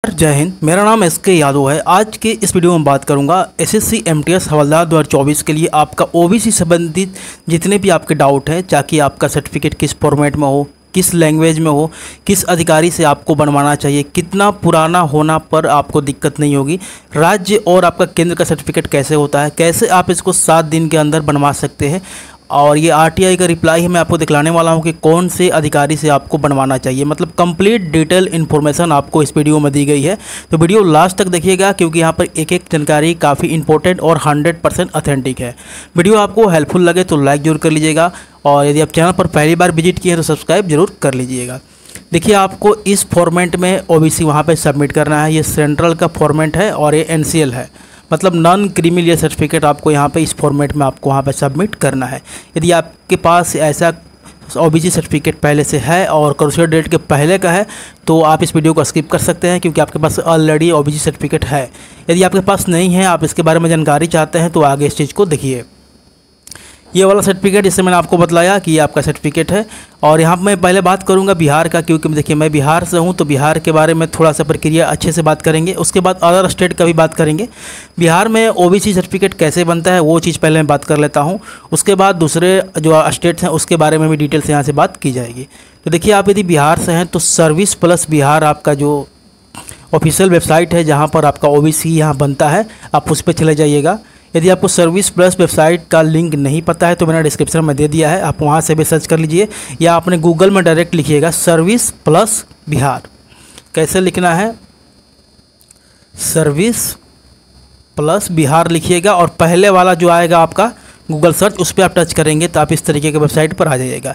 जय हिंद। मेरा नाम एसके यादव है। आज के इस वीडियो में बात करूंगा एसएससी एमटीएस हवलदार 2024 के लिए आपका ओबीसी संबंधित जितने भी आपके डाउट है, चाहे आपका सर्टिफिकेट किस फॉर्मेट में हो, किस लैंग्वेज में हो, किस अधिकारी से आपको बनवाना चाहिए, कितना पुराना होना पर आपको दिक्कत नहीं होगी, राज्य और आपका केंद्र का सर्टिफिकेट कैसे होता है, कैसे आप इसको 7 दिन के अंदर बनवा सकते हैं, और ये आरटीआई का रिप्लाई है मैं आपको दिखलाने वाला हूँ कि कौन से अधिकारी से आपको बनवाना चाहिए। मतलब कंप्लीट डिटेल इन्फॉर्मेशन आपको इस वीडियो में दी गई है, तो वीडियो लास्ट तक देखिएगा क्योंकि यहाँ पर एक एक जानकारी काफ़ी इंपॉर्टेंट और 100% ऑथेंटिक है। वीडियो आपको हेल्पफुल लगे तो लाइक जरूर कर लीजिएगा, और यदि आप चैनल पर पहली बार विजिट किए हैं तो सब्सक्राइब जरूर कर लीजिएगा। देखिए, आपको इस फॉर्मेट में ओबीसी वहाँ पर सबमिट करना है। ये सेंट्रल का फॉर्मेट है और ये एनसीएल है, मतलब नॉन क्रीमी सर्टिफिकेट आपको यहाँ पे इस फॉर्मेट में आपको वहाँ पे सबमिट करना है। यदि आपके पास ऐसा ओबीसी सर्टिफिकेट पहले से है और क्रूशियल डेट के पहले का है तो आप इस वीडियो को स्किप कर सकते हैं क्योंकि आपके पास ऑलरेडी ओबीसी सर्टिफिकेट है। यदि आपके पास नहीं है, आप इसके बारे में जानकारी चाहते हैं तो आगे इस चीज़ को देखिए। ये वाला सर्टिफिकेट जिससे मैंने आपको बतलाया कि ये आपका सर्टिफिकेट है। और यहाँ पर मैं पहले बात करूँगा बिहार का, क्योंकि देखिए मैं बिहार से हूँ तो बिहार के बारे में थोड़ा सा प्रक्रिया अच्छे से बात करेंगे। उसके बाद अदर स्टेट का भी बात करेंगे। बिहार में ओबीसी सर्टिफिकेट कैसे बनता है वो चीज़ पहले मैं बात कर लेता हूँ। उसके बाद दूसरे जो स्टेट्स हैं उसके बारे में भी डिटेल से यहाँ से बात की जाएगी। तो देखिए, आप यदि बिहार से हैं तो सर्विस प्लस बिहार आपका जो ऑफिशियल वेबसाइट है जहाँ पर आपका ओबीसी यहाँ बनता है, आप उस पर चले जाइएगा। यदि आपको सर्विस प्लस वेबसाइट का लिंक नहीं पता है तो मैंने डिस्क्रिप्शन में दे दिया है, आप वहाँ से भी सर्च कर लीजिए, या आपने गूगल में डायरेक्ट लिखिएगा सर्विस प्लस बिहार। कैसे लिखना है? सर्विस प्लस बिहार लिखिएगा और पहले वाला जो आएगा आपका गूगल सर्च उस पर आप टच करेंगे तो आप इस तरीके के वेबसाइट पर आ जाइएगा।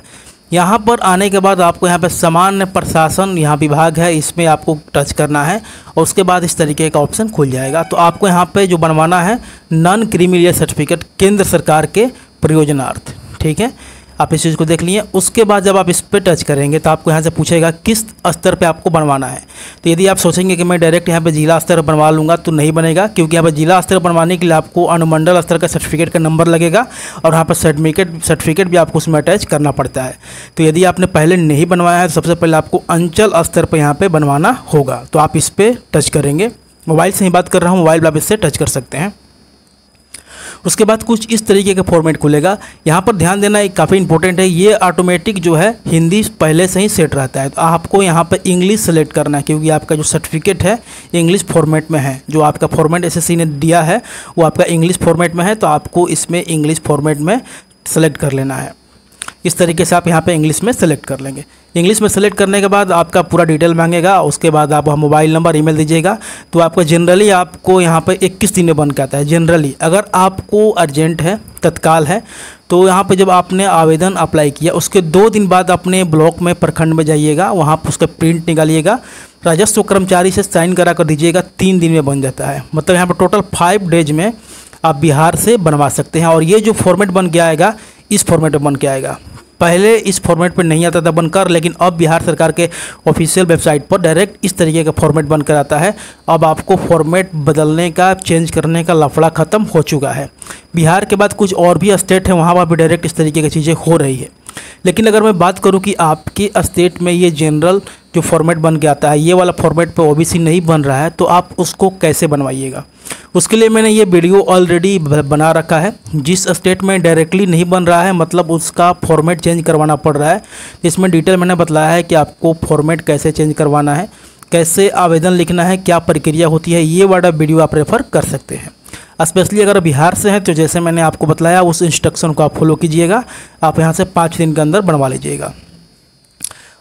यहाँ पर आने के बाद आपको यहाँ पर सामान्य प्रशासन यहाँ विभाग है, इसमें आपको टच करना है और उसके बाद इस तरीके का ऑप्शन खुल जाएगा। तो आपको यहाँ पे जो बनवाना है नॉन क्रीमी सर्टिफिकेट केंद्र सरकार के प्रयोजनार्थ, ठीक है। आप इस चीज़ को देख लिए। उसके बाद जब आप इस पर टच करेंगे तो आपको यहाँ से पूछेगा किस स्तर पे आपको बनवाना है। तो यदि आप सोचेंगे कि मैं डायरेक्ट यहाँ पे जिला स्तर बनवा लूँगा तो नहीं बनेगा, क्योंकि यहाँ पर जिला स्तर बनवाने के लिए आपको अनुमंडल स्तर का सर्टिफिकेट का नंबर लगेगा और यहाँ पर सर्टिफिकेट भी आपको उसमें अटैच करना पड़ता है। तो यदि आपने पहले नहीं बनवाया है तो सबसे पहले आपको अंचल स्तर पर यहाँ पर बनवाना होगा। तो आप इस पर टच करेंगे। मोबाइल से ही बात कर रहा हूँ, मोबाइल पर आप इससे टच कर सकते हैं। उसके बाद कुछ इस तरीके का फॉर्मेट खुलेगा। यहाँ पर ध्यान देना एक काफ़ी इंपॉर्टेंट है, ये ऑटोमेटिक जो है हिंदी पहले से ही सेट रहता है। तो आपको यहाँ पर इंग्लिश सेलेक्ट करना है क्योंकि आपका जो सर्टिफिकेट है इंग्लिश फॉर्मेट में है। जो आपका फॉर्मेट एसएससी ने दिया है वो आपका इंग्लिश फॉर्मेट में है, तो आपको इसमें इंग्लिश फॉर्मेट में सेलेक्ट कर लेना है। इस तरीके से आप यहाँ पे इंग्लिश में सेलेक्ट कर लेंगे। इंग्लिश में सेलेक्ट करने के बाद आपका पूरा डिटेल मांगेगा। उसके बाद आप मोबाइल नंबर, ईमेल दीजिएगा। तो आपको जनरली आपको यहाँ पे 21 दिन में बन के आता है जनरली। अगर आपको अर्जेंट है, तत्काल है, तो यहाँ पे जब आपने आवेदन अप्लाई किया उसके 2 दिन बाद अपने ब्लॉक में प्रखंड में जाइएगा, वहाँ पर उसका प्रिंट निकालिएगा, राजस्व कर्मचारी से साइन करा कर दीजिएगा। 3 दिन में बन जाता है। मतलब यहाँ पर टोटल 5 डेज में आप बिहार से बनवा सकते हैं। और ये जो फॉर्मेट बन के आएगा इस फॉर्मेट में बन के आएगा। पहले इस फॉर्मेट पर नहीं आता था बनकर, लेकिन अब बिहार सरकार के ऑफिशियल वेबसाइट पर डायरेक्ट इस तरीके का फॉर्मेट बनकर आता है। अब आपको फॉर्मेट बदलने का, चेंज करने का लफड़ा ख़त्म हो चुका है। बिहार के बाद कुछ और भी स्टेट है, वहाँ पर भी डायरेक्ट इस तरीके की चीज़ें हो रही है। लेकिन अगर मैं बात करूं कि आपके स्टेट में ये जनरल जो फॉर्मेट बन के आता है, ये वाला फॉर्मेट पे ओबीसी नहीं बन रहा है, तो आप उसको कैसे बनवाइएगा, उसके लिए मैंने ये वीडियो ऑलरेडी बना रखा है। जिस स्टेट में डायरेक्टली नहीं बन रहा है, मतलब उसका फॉर्मेट चेंज करवाना पड़ रहा है, इसमें डिटेल मैंने बताया है कि आपको फॉर्मेट कैसे चेंज करवाना है, कैसे आवेदन लिखना है, क्या प्रक्रिया होती है। ये वाला वीडियो आप रेफ़र कर सकते हैं। स्पेशली अगर बिहार से हैं तो जैसे मैंने आपको बताया उस इंस्ट्रक्शन को आप फॉलो कीजिएगा। आप यहाँ से 5 दिन के अंदर बनवा लीजिएगा।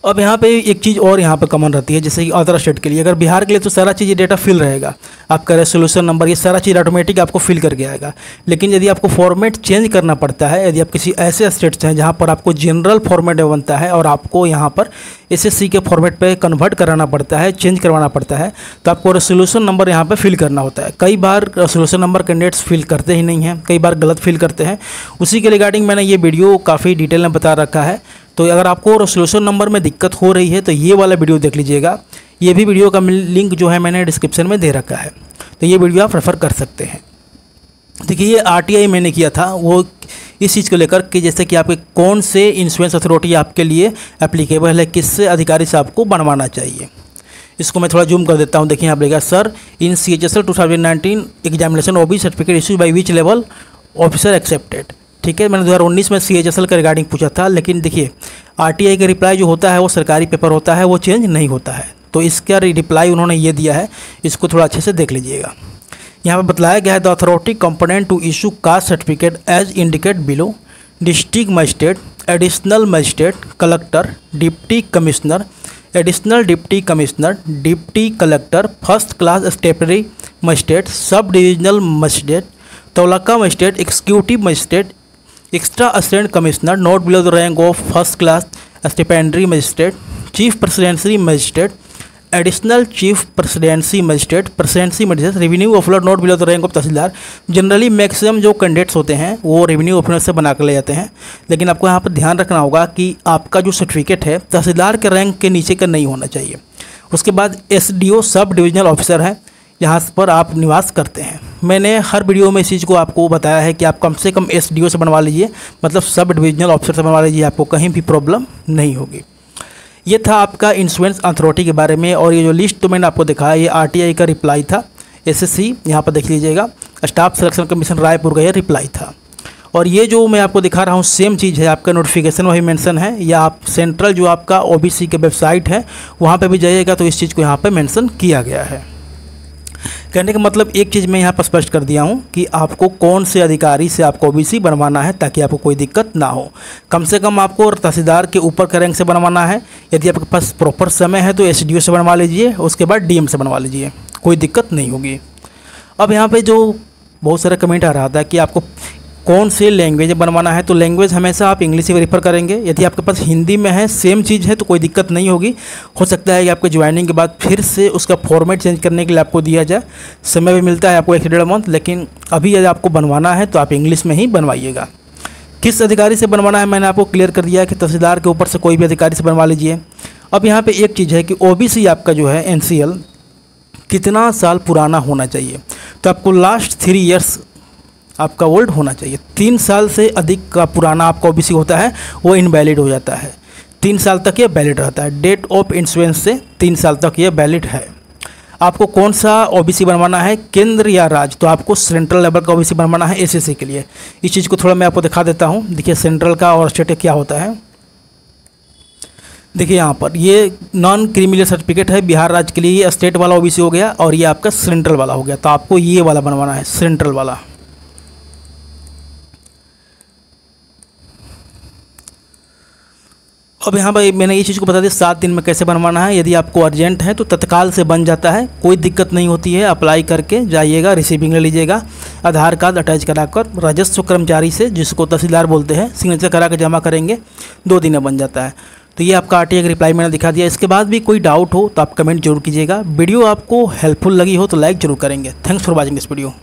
अब यहाँ पे एक चीज़ और यहाँ पे कॉमन रहती है, जैसे कि अदर स्टेट के लिए। अगर बिहार के लिए तो सारा चीज़ डेटा फिल रहेगा, आपका रेजोल्यूशन नंबर, ये सारा चीज़ ऑटोमेटिक आपको फिल करके आएगा। लेकिन यदि आपको फॉर्मेट चेंज करना पड़ता है, यदि आप किसी ऐसे स्टेट से हैं जहाँ पर आपको जनरल फॉर्मेट बनता है और आपको यहाँ पर एसएससी के फॉर्मेट पे कन्वर्ट कराना पड़ता है, चेंज करवाना पड़ता है, तो आपको रेजोल्यूशन नंबर यहाँ पे फिल करना होता है। कई बार रेजोल्यूशन नंबर कैंडिडेट्स फिल करते ही नहीं हैं, कई बार गलत फिल करते हैं। उसी के रिगार्डिंग मैंने ये वीडियो काफ़ी डिटेल में बता रखा है। तो अगर आपको रेजोल्यूशन नंबर में दिक्कत हो रही है तो ये वाला वीडियो देख लीजिएगा। ये भी वीडियो का लिंक जो है मैंने डिस्क्रिप्शन में दे रखा है, तो ये वीडियो आप रेफ़र कर सकते हैं। देखिए, ये आरटीआई मैंने किया था वो इस चीज़ को लेकर कि जैसे कि आपके कौन से इंश्योरेंस अथॉरिटी आपके लिए एप्लीकेबल है, किससे अधिकारी से आपको बनवाना चाहिए। इसको मैं थोड़ा जूम कर देता हूँ। देखिए यहाँ पर sir in CHSL 2019 examination OBC certificate issue by which level officer accepted. ठीक है, मैंने 2019 में CHSL का रिगार्डिंग पूछा था, लेकिन देखिए RTI का रिप्लाई जो होता है वो सरकारी पेपर होता है, वो चेंज नहीं होता है। तो इसका रिप्लाई उन्होंने ये दिया है, इसको थोड़ा अच्छे से देख लीजिएगा। यहाँ पर बताया गया है the authority component to issue caste certificate as indicate below district magistrate, additional magistrate, collector, deputy commissioner, additional deputy commissioner, deputy collector, first class statutory magistrate, sub divisional magistrate, taluka magistrate, executive magistrate, extra assistant commissioner not below the rank of first class stipendiary magistrate, chief presidency magistrate, additional chief presidency magistrate, presidency magistrate, revenue officer not below the rank of tehsildar. Generally maximum जो candidates होते हैं वो revenue officer से बना कर ले जाते हैं, लेकिन आपको यहाँ पर ध्यान रखना होगा कि आपका जो सर्टिफिकेट है तहसीलदार के रैंक के नीचे का नहीं होना चाहिए। उसके बाद SDO सब डिविजनल ऑफिसर है, यहाँ पर आप निवास करते हैं। मैंने हर वीडियो में इस चीज़ को आपको बताया है कि आप कम से कम SDO से बनवा लीजिए, मतलब सब डिविजनल ऑफिसर से बनवा लीजिए, आपको कहीं भी प्रॉब्लम नहीं होगी। ये था आपका इंश्योरेंस अथॉरिटी के बारे में। और ये जो लिस्ट तो मैंने आपको दिखाया ये RTI का रिप्लाई था। SSC यहाँ पर देख लीजिएगा, स्टाफ सिलेक्शन कमीशन रायपुर का ये रिप्लाई था। और ये जो मैं आपको दिखा रहा हूँ सेम चीज़ है, आपका नोटिफिकेशन वही मेंशन है, या आप सेंट्रल जो आपका OBC के वेबसाइट है वहाँ पे भी जाइएगा तो इस चीज़ को यहाँ पे मेंशन किया गया है। कहने का मतलब एक चीज़ मैं यहाँ पर स्पष्ट कर दिया हूँ कि आपको कौन से अधिकारी से आपको OBC बनवाना है ताकि आपको कोई दिक्कत ना हो। कम से कम आपको तहसीलदार के ऊपर का रैंक से बनवाना है। यदि आपके पास प्रॉपर समय है तो SDO से बनवा लीजिए, उसके बाद DM से बनवा लीजिए, कोई दिक्कत नहीं होगी। अब यहाँ पे जो बहुत सारा कमेंट आ रहा था कि आपको कौन से लैंग्वेज बनवाना है, तो लैंग्वेज हमेशा आप इंग्लिश ही रेफर करेंगे। यदि आपके पास हिंदी में है सेम चीज़ है तो कोई दिक्कत नहीं होगी। हो सकता है कि आपको ज्वाइनिंग के बाद फिर से उसका फॉर्मेट चेंज करने के लिए आपको दिया जाए, समय भी मिलता है आपको 1 से 1.5 मंथ, लेकिन अभी यदि आपको बनवाना है तो आप इंग्लिश में ही बनवाइएगा। किस अधिकारी से बनवाना है मैंने आपको क्लियर कर दिया है कि तहसीलदार के ऊपर से कोई भी अधिकारी से बनवा लीजिए। अब यहाँ पर एक चीज़ है कि OBC आपका जो है NCL कितना साल पुराना होना चाहिए, तो आपको लास्ट 3 ईयर्स आपका ओल्ड होना चाहिए। 3 साल से अधिक का पुराना आपका OBC होता है वो इनवैलिड हो जाता है। 3 साल तक ये वैलिड रहता है। डेट ऑफ इंश्योरेंस से 3 साल तक ये वैलिड है। आपको कौन सा OBC बनवाना है, केंद्र या राज्य, तो आपको सेंट्रल लेवल का OBC बनवाना है SSC के लिए। इस चीज़ को थोड़ा मैं आपको दिखा देता हूँ। देखिए सेंट्रल का और स्टेट क्या होता है। देखिए यहाँ पर ये नॉन क्रिमिनल सर्टिफिकेट है बिहार राज्य के लिए, ये स्टेट वाला OBC हो गया और ये आपका सेंट्रल वाला हो गया। तो आपको ये वाला बनवाना है, सेंट्रल वाला। अब यहाँ पर मैंने ये चीज़ को बता दिया 7 दिन में कैसे बनवाना है। यदि आपको अर्जेंट है तो तत्काल से बन जाता है, कोई दिक्कत नहीं होती है। अप्लाई करके जाइएगा, रिसीविंग ले लीजिएगा, आधार कार्ड अटैच कराकर राजस्व कर्मचारी से, जिसको तहसीलदार बोलते हैं, सिग्नेचर करा कर जमा करेंगे, 2 दिन में बन जाता है। तो ये आपका RTI का रिप्लाई मैंने दिखा दिया। इसके बाद भी कोई डाउट हो तो आप कमेंट जरूर कीजिएगा। वीडियो आपको हेल्पफुल लगी हो तो लाइक जरूर करेंगे। Thanks for watching this video.